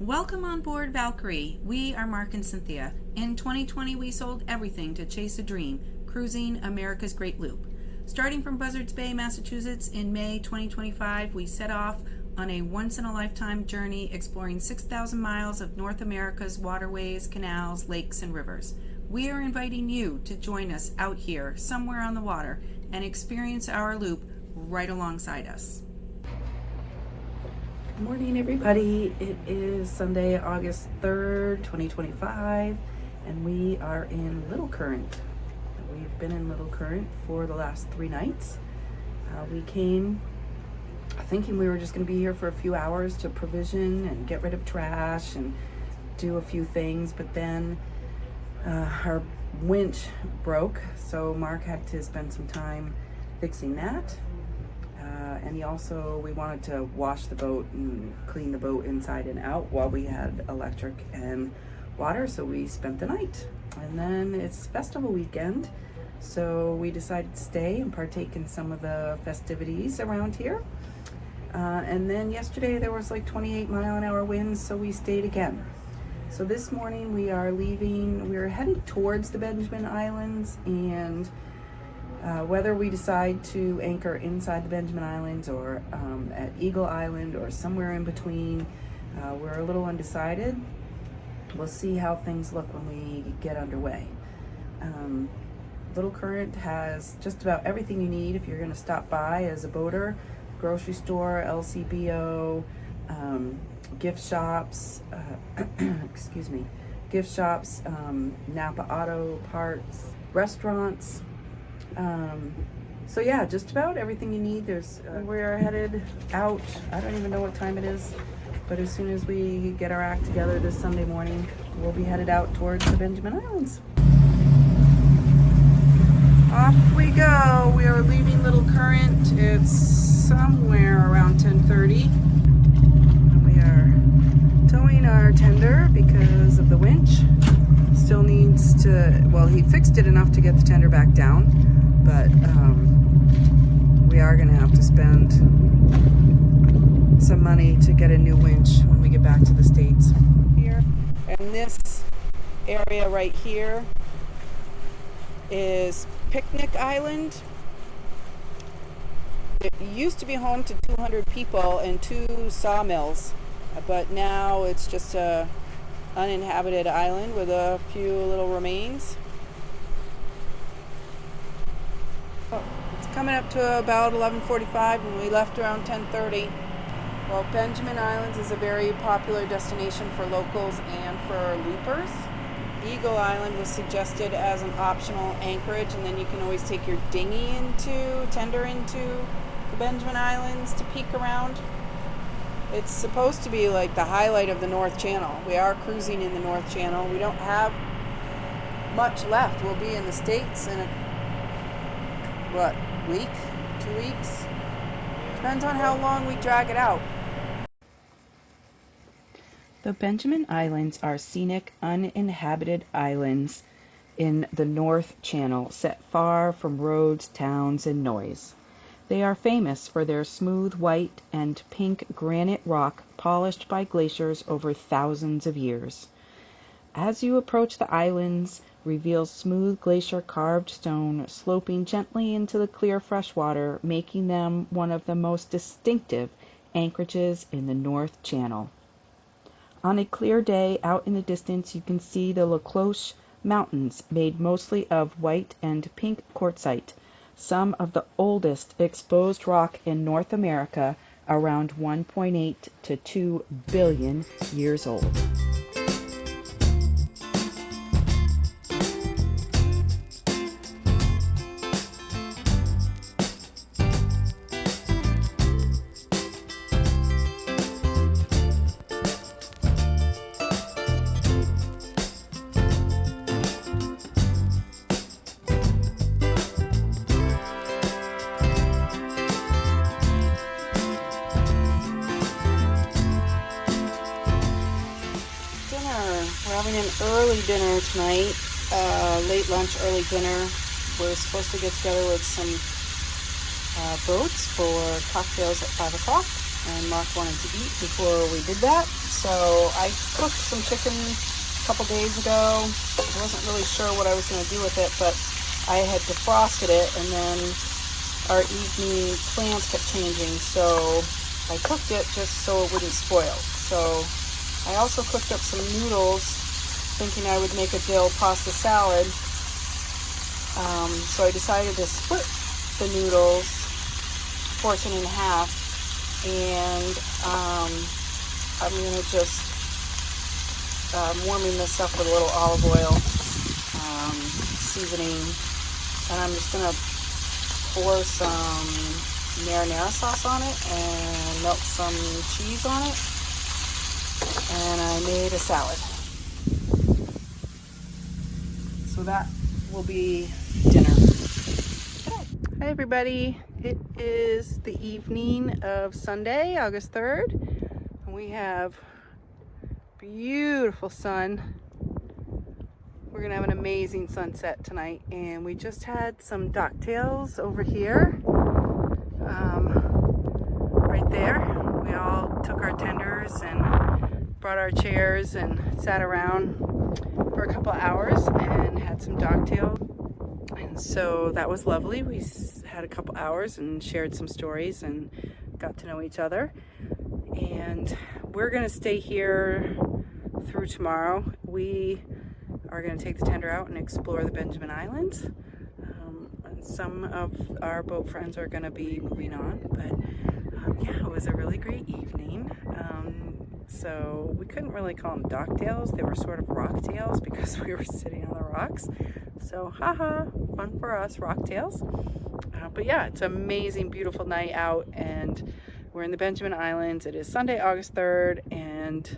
Welcome on board Valkyrie. We are Mark and Cynthia. In 2020, we sold everything to chase a dream, cruising America's Great Loop. Starting from Buzzards Bay, Massachusetts in May 2025, we set off on a once-in-a-lifetime journey exploring 6,000 miles of North America's waterways, canals, lakes, and rivers. We are inviting you to join us out here, somewhere on the water, and experience our loop right alongside us. Good morning, everybody. It is Sunday, August 3rd, 2025, and we are in Little Current. We've been in Little Current for the last 3 nights. We came thinking we were just going to be here for a few hours to provision and get rid of trash and do a few things, but then our winch broke, so Mark had to spend some time fixing that. And we wanted to wash the boat and clean the boat inside and out while we had electric and water, so we spent the night. And then it's festival weekend, so we decided to stay and partake in some of the festivities around here. And then yesterday there was like 28-mile-an-hour winds, so we stayed again. So this morning we are leaving. We're headed towards the Benjamin Islands, and whether we decide to anchor inside the Benjamin Islands or at Eagle Island or somewhere in between, we're a little undecided. We'll see how things look when we get underway. Little Current has just about everything you need if you're going to stop by as a boater. Grocery store, LCBO, gift shops, Napa Auto Parts, restaurants. So yeah, just about everything you need. We're headed out. I don't even know what time it is, but as soon as we get our act together this Sunday morning, we'll be headed out towards the Benjamin Islands. Off we go. We are leaving Little Current. It's somewhere around 10:30. And we are towing our tender because of the winch. Still needs to, well, he fixed it enough to get the tender back down, but we are going to have to spend some money to get a new winch when we get back to the States. Here, and this area right here is Picnic Island. It used to be home to 200 people and 2 sawmills, but now it's just a uninhabited island with a few little remains. It's coming up to about 11:45 and we left around 10:30. Well, Benjamin Islands is a very popular destination for locals and for loopers. Eagle Island was suggested as an optional anchorage, and then you can always take your dinghy tender into the Benjamin Islands to peek around. It's supposed to be like the highlight of the North Channel. We are cruising in the North Channel. We don't have much left. We'll be in the States in week? 2 weeks? Depends on how long we drag it out. The Benjamin Islands are scenic, uninhabited islands in the North Channel, set far from roads, towns, and noise. They are famous for their smooth white and pink granite rock polished by glaciers over thousands of years. As you approach the islands, reveals smooth glacier-carved stone sloping gently into the clear fresh water, making them one of the most distinctive anchorages in the North Channel. On a clear day, out in the distance, you can see the glacial mountains made mostly of white and pink quartzite, some of the oldest exposed rock in North America, around 1.8 to 2 billion years old. We're having an early dinner tonight, late lunch, early dinner. We're supposed to get together with some boats for cocktails at 5 o'clock, and Mark wanted to eat before we did that. So I cooked some chicken a couple days ago. I wasn't really sure what I was going to do with it, but I had defrosted it, and then our evening plans kept changing, so I cooked it just so it wouldn't spoil. So I also cooked up some noodles, thinking I would make a dill pasta salad. So I decided to split the noodles, portion in half, and I'm going to just warming this up with a little olive oil, seasoning, and I'm just going to pour some marinara sauce on it and melt some cheese on it, and I made a salad. So that will be dinner. Hi everybody, it is the evening of Sunday, August 3rd, and we have beautiful sun. We're gonna have an amazing sunset tonight, and we just had some docktails over here, right there. We all took our tenders and brought our chairs and sat around for a couple of hours and had some docktail, and so that was lovely. We had a couple hours and shared some stories and got to know each other, and we're gonna stay here through tomorrow. We are going to take the tender out and explore the Benjamin Islands. Some of our boat friends are going to be moving on, but yeah, it was a really great evening. So we couldn't really call them docktails. They were sort of rocktails because we were sitting on the rocks. So haha, fun for us, rocktails. But yeah, it's an amazing, beautiful night out, and we're in the Benjamin Islands. It is Sunday, August 3rd, and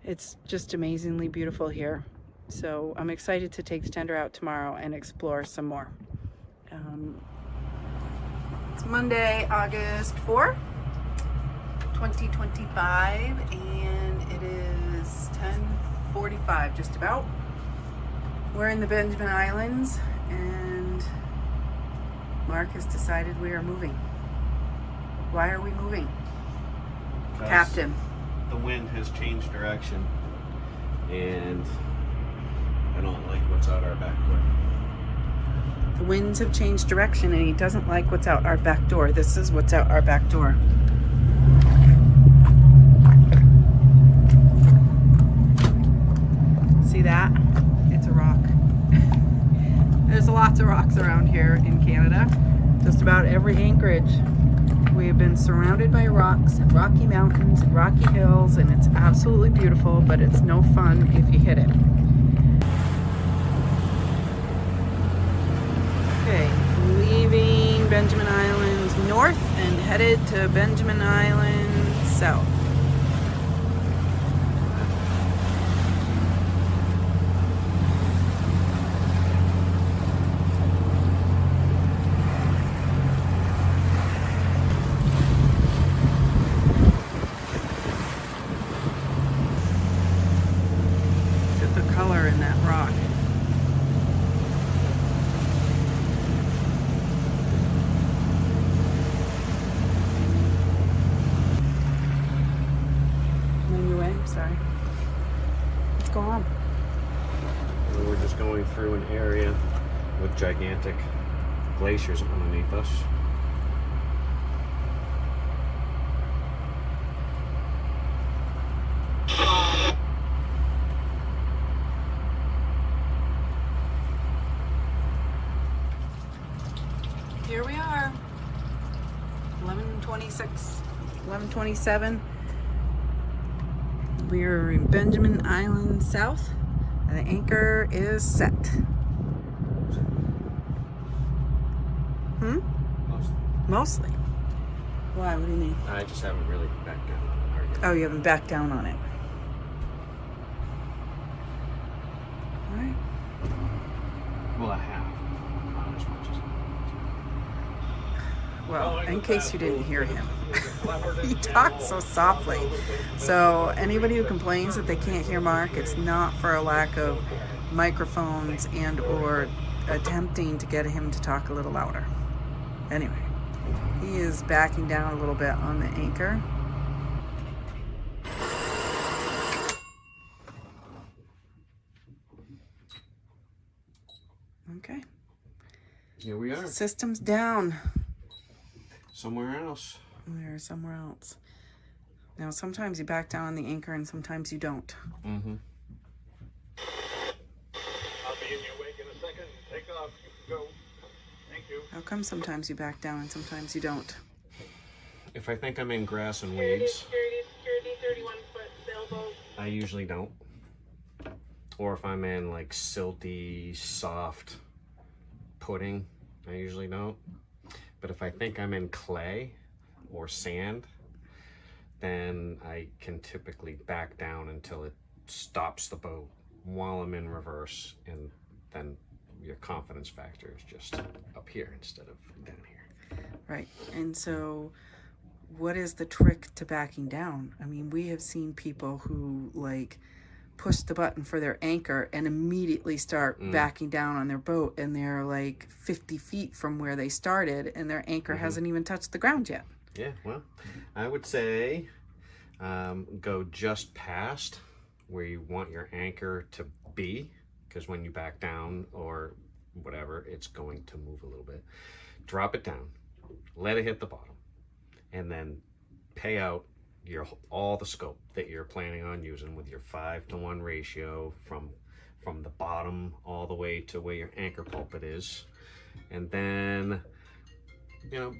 it's just amazingly beautiful here. So I'm excited to take the tender out tomorrow and explore some more. It's Monday, August 4th, 2025, and it is 10:45 just about. We're in the Benjamin Islands, and Mark has decided we are moving. Why are we moving? Captain. The wind has changed direction, and I don't like what's out our back door. The winds have changed direction, and he doesn't like what's out our back door. This is what's out our back door. See that? It's a rock. There's lots of rocks around here in Canada. Just about every anchorage. We have been surrounded by rocks and rocky mountains and rocky hills, and it's absolutely beautiful, but it's no fun if you hit it. Okay, leaving Benjamin Island north and headed to Benjamin Island south. Color in that rock. On your way? Sorry. Let's go on. We're just going through an area with gigantic glaciers underneath us. Here we are, 11:27. We're in Benjamin Island South, and the anchor is set. Mostly. Why? What do you mean? I just haven't really backed down on it yet. Oh, you haven't backed down on it. All right. Well, I have. Not as much as I Well, in case you didn't hear him, he talks so softly. So anybody who complains that they can't hear Mark, it's not for a lack of microphones and or attempting to get him to talk a little louder. Anyway, he is backing down a little bit on the anchor. Okay. Here we are. System's down. Somewhere else. We're somewhere else. Now, sometimes you back down on the anchor and sometimes you don't. Mm-hmm. I'll be in your wake in a second. Take off. You can go. Thank you. How come sometimes you back down and sometimes you don't? If I think I'm in grass and weeds, Security, 31 foot sailboat. I usually don't. Or if I'm in like silty, soft pudding, I usually don't. But if I think I'm in clay or sand, then I can typically back down until it stops the boat while I'm in reverse, and then your confidence factor is just up here instead of down here. Right. And so what is the trick to backing down? I mean, we have seen people who like push the button for their anchor and immediately start backing down on their boat, and they're like 50 feet from where they started and their anchor hasn't even touched the ground yet. Yeah, well, I would say go just past where you want your anchor to be, because when you back down or whatever, it's going to move a little bit. Drop it down, let it hit the bottom, and then pay out all the scope that you're planning on using with your 5-to-1 ratio from the bottom all the way to where your anchor pulpit is, and then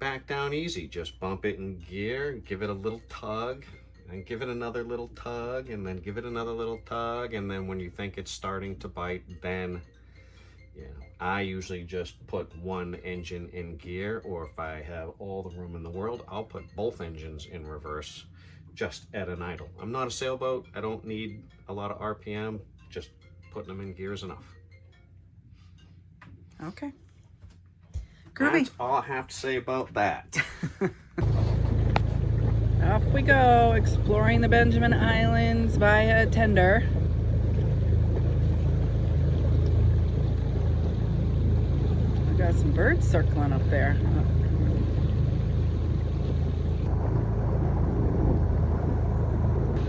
back down easy. Just bump it in gear, give it a little tug, and give it another little tug, and then give it another little tug, and then when you think it's starting to bite, then I usually just put one engine in gear, or if I have all the room in the world, I'll put both engines in reverse, just at an idle. I'm not a sailboat. I don't need a lot of RPM. Just putting them in gear is enough. Okay. Groovy. That's all I have to say about that. Off we go, exploring the Benjamin Islands via tender. We got some birds circling up there.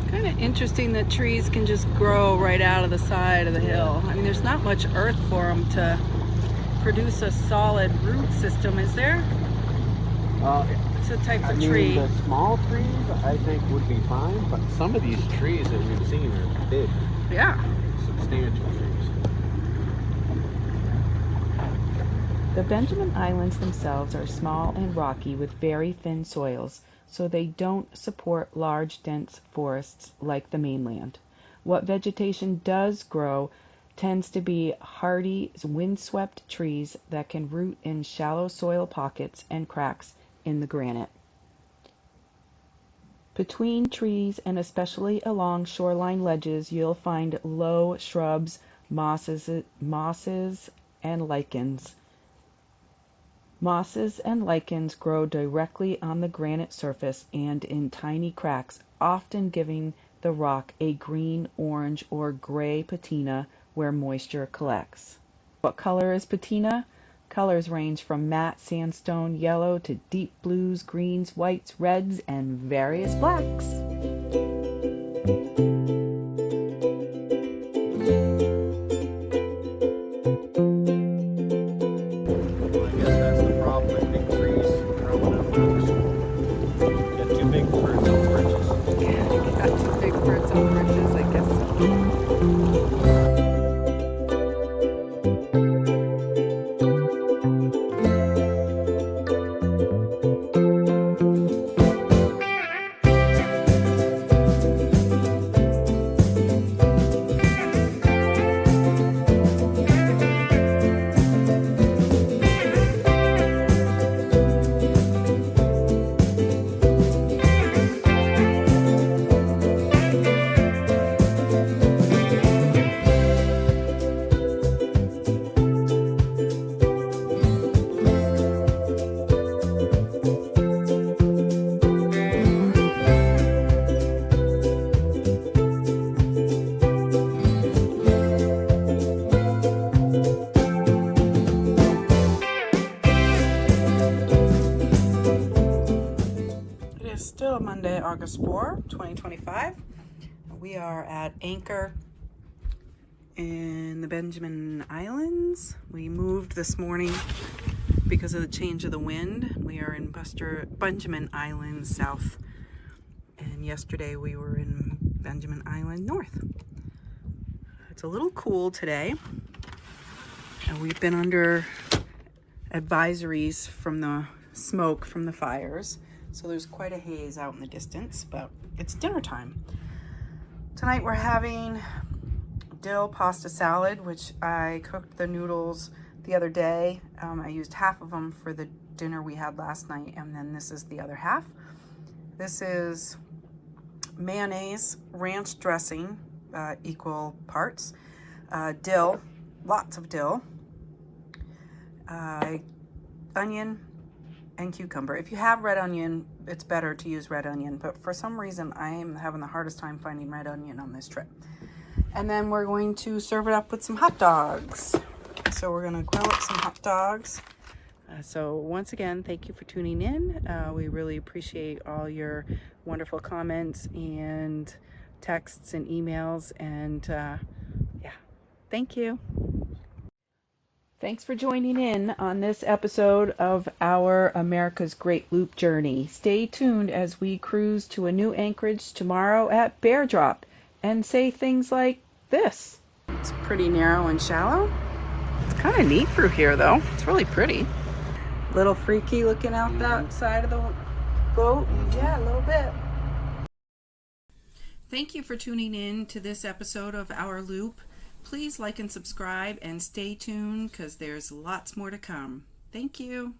Kind of interesting that trees can just grow right out of the side of the hill. I mean, there's not much earth for them to produce a solid root system, is there? It's a type of tree. The small trees, I think, would be fine, but some of these trees that we've seen are big, Yeah. substantial trees. The Benjamin Islands themselves are small and rocky with very thin soils, so they don't support large, dense forests like the mainland. What vegetation does grow tends to be hardy, windswept trees that can root in shallow soil pockets and cracks in the granite. Between trees and especially along shoreline ledges, you'll find low shrubs, mosses, and lichens. Mosses and lichens grow directly on the granite surface and in tiny cracks, often giving the rock a green, orange, or gray patina where moisture collects. What color is patina? Colors range from matte sandstone yellow to deep blues, greens, whites, reds, and various blacks. Monday, August 4, 2025. We are at anchor in the Benjamin Islands. We moved this morning because of the change of the wind. We are in Benjamin Island South, and yesterday we were in Benjamin Island North. It's a little cool today. We've been under advisories from the smoke from the fires, so there's quite a haze out in the distance, but it's dinner time. Tonight we're having dill pasta salad, which I cooked the noodles the other day. I used half of them for the dinner we had last night, and then this is the other half. This is mayonnaise, ranch dressing, equal parts, dill, lots of dill, onion, and cucumber. If you have red onion, it's better to use red onion, but for some reason I am having the hardest time finding red onion on this trip. And then we're going to serve it up with some hot dogs. So we're gonna grill up some hot dogs. So once again, thank you for tuning in. We really appreciate all your wonderful comments and texts and emails, and yeah, thank you. Thanks for joining in on this episode of our America's Great Loop journey. Stay tuned as we cruise to a new anchorage tomorrow at Bear Drop and say things like this. It's pretty narrow and shallow. It's kind of neat through here though. It's really pretty. Little freaky looking out that side of the boat. Yeah, a little bit. Thank you for tuning in to this episode of Our Loop. Please like and subscribe and stay tuned because there's lots more to come. Thank you.